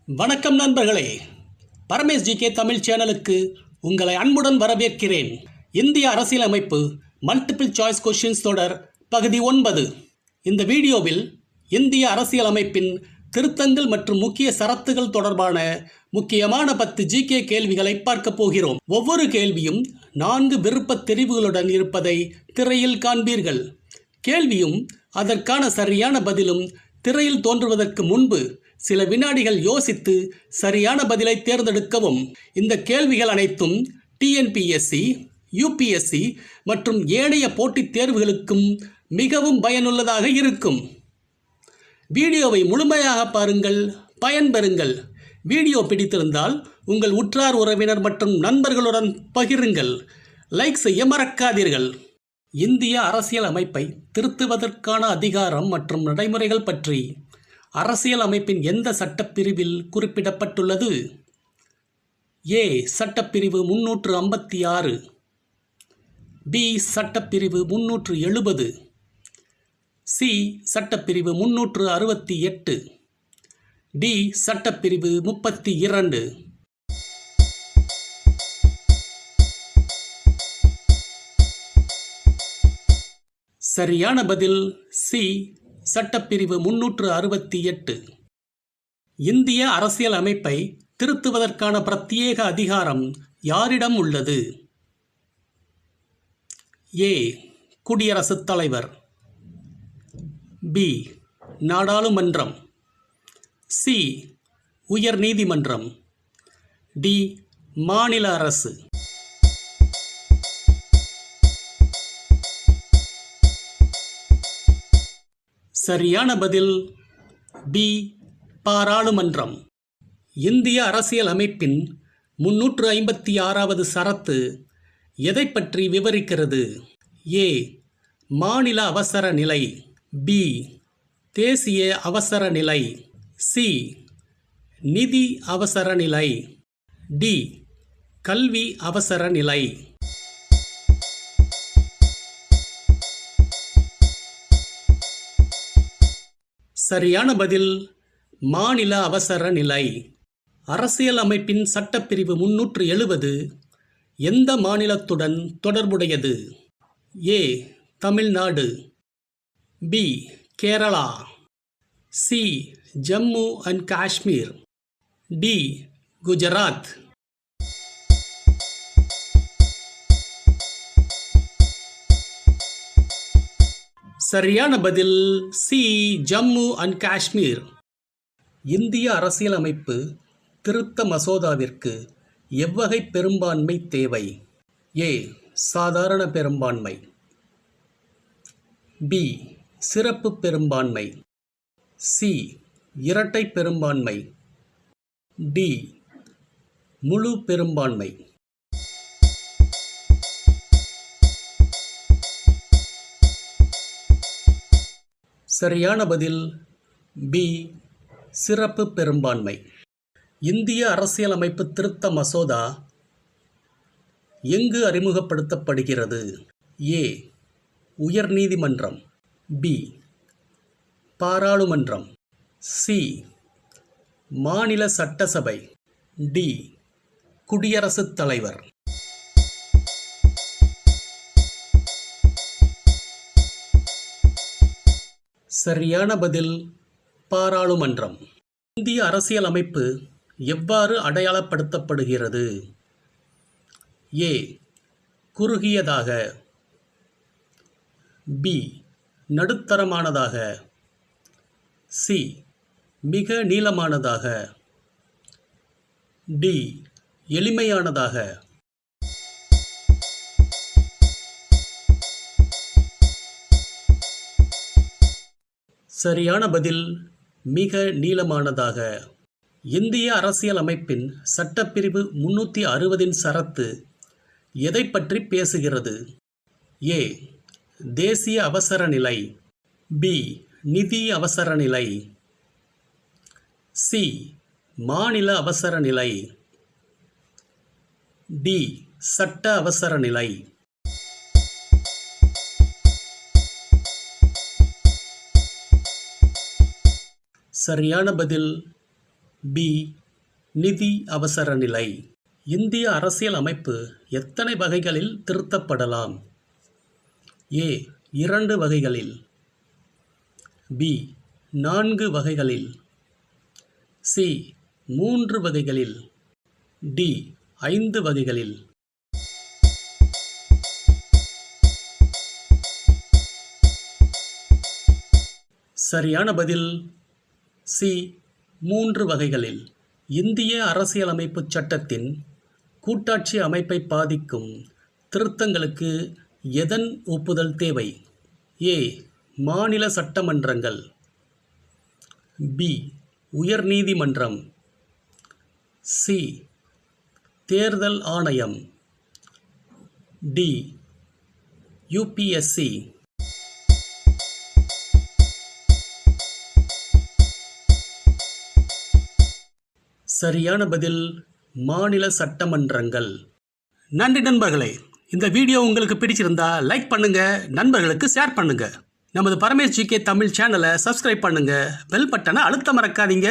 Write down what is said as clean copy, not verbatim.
வணக்கம் நண்பர்களே, பரமேஷ் ஜிகே தமிழ் சேனலுக்கு உங்களை அன்புடன் வரவேற்கிறேன். இந்திய அரசியலமைப்பு மல்டிபிள் சாய்ஸ் கொஸ்டின்ஸ் தொடர் பகுதி 9. இந்த வீடியோவில் இந்திய அரசியலமைப்பின் திருத்தங்கள் மற்றும் முக்கிய சரத்துகள் தொடர்பான முக்கியமான 10 ஜிகே கேள்விகளை பார்க்க போகிறோம். ஒவ்வொரு கேள்வியும் 4 விருப்பத் தெரிவுகளுடன் இருப்பதை திரையில் காண்பீர்கள். கேள்வியும் அதற்கான சரியான பதிலும் திரையில் தோன்றுவதற்கு முன்பு சில வினாடிகள் யோசித்து சரியான பதிலை தேர்ந்தெடுக்கவும். இந்த கேள்விகள் அனைத்தும் டிஎன்பிஎஸ்சி, யூபிஎஸ்சி மற்றும் ஏனைய போட்டித் தேர்வுகளுக்கும் மிகவும் பயனுள்ளதாக இருக்கும். வீடியோவை முழுமையாக பாருங்கள், பயன்பெறுங்கள். வீடியோ பிடித்திருந்தால் உங்கள் உற்றார் உறவினர் மற்றும் நண்பர்களுடன் பகிருங்கள். லைக் செய்ய மறக்காதீர்கள். இந்திய அரசியல் அமைப்பை திருத்துவதற்கான அதிகாரம் மற்றும் நடைமுறைகள் பற்றி அரசியல் அமைப்பின் எந்த சட்டப்பிரிவில் குறிப்பிடப்பட்டுள்ளது? ஏ. சட்டப்பிரிவு 356, பி. சட்டப்பிரிவு 370, சி. சட்டப்பிரிவு 368, டி. சட்டப்பிரிவு 32. சரியான பதில் சி. சட்டப்பிரிவு 368. இந்திய அரசியல் அமைப்பை திருத்துவதற்கான பிரத்யேக அதிகாரம் யாரிடம் உள்ளது? ஏ. குடியரசுத் தலைவர், பி. நாடாளுமன்றம், சி. உயர் நீதிமன்றம், டி. மாநில அரசு. சரியான பதில் பி. பாராளுமன்றம். இந்திய அரசியல் அமைப்பின் 356வது சரத்து எதை பற்றி விவரிக்கிறது? ஏ. மாநில அவசர நிலை, பி. தேசிய அவசர நிலை, சி. நிதி அவசர நிலை, டி. கல்வி அவசர நிலை. சரியான பதில் மாநில அவசர நிலை. அரசியல் அமைப்பின் சட்டப்பிரிவு 370 எந்த மாநிலத்துடன் தொடர்புடையது? A. Tamil Nadu, B. Kerala, C. Jammu and Kashmir, D. Gujarat. சரியான பதில் சி. ஜம்மு அண்ட் காஷ்மீர். இந்திய அரசியலமைப்பு திருத்த மசோதாவிற்கு எவ்வகை பெரும்பான்மை தேவை? ஏ. சாதாரண பெரும்பான்மை, பி. சிறப்பு பெரும்பான்மை, சி. இரட்டை பெரும்பான்மை, டி. முழு பெரும்பான்மை. சரியான பதில் பி. சிறப்பு பெரும்பான்மை. இந்திய அரசியலமைப்பு திருத்த மசோதா எங்கு அறிமுகப்படுத்தப்படுகிறது? ஏ. உயர் நீதிமன்றம், பி. பாராளுமன்றம், சி. மாநில சட்டசபை, டி. குடியரசுத் தலைவர். சரியான பதில் பாராளுமன்றம். இந்திய அரசியல் அமைப்பு எவ்வாறு அடையாளப்படுத்தப்படுகிறது? ஏ. குறுகியதாக, பி. நடுத்தரமானதாக, சி. மிக நீளமானதாக, டி. எளிமையானதாக. சரியான பதில் மிக நீளமானதாக. இந்திய அரசியல் அமைப்பின் சட்டப்பிரிவு 360 சரத்து எதை பற்றி பேசுகிறது? ஏ. தேசிய அவசர நிலை, பி. நிதி அவசர நிலை, சி. மாநில அவசர நிலை, டி. சட்ட அவசர நிலை. சரியான பதில் பி நிதி அவசர நிலை. இந்திய அரசியல் அமைப்பு எத்தனை வகைகளில் திருத்தப்படலாம்? ஏ 2 வகைகளில், பி 4 வகைகளில், சி 3 வகைகளில், டி 5 வகைகளில். சரியான பதில் சி 3 வகைகளில். இந்திய அரசியலமைப்பு சட்டத்தின் கூட்டாட்சி அமைப்பை பாதிக்கும் திருத்தங்களுக்கு எதன் ஒப்புதல் தேவை? ஏ மாநில சட்டமன்றங்கள், பி உயர்நீதிமன்றம், சி தேர்தல் ஆணையம், டி யுபிஎஸ்சி. சரியான பதில் மாநில சட்டமன்றங்கள். நன்றி நண்பர்களே. இந்த வீடியோ உங்களுக்கு பிடிச்சிருந்தா லைக் பண்ணுங்க, நண்பர்களுக்கு ஷேர் பண்ணுங்க. நமது பரமேஷ் ஜிகே தமிழ் சேனலை சப்ஸ்கிரைப் பண்ணுங்க, பெல் பட்டனை அழுத்த மறக்காதீங்க.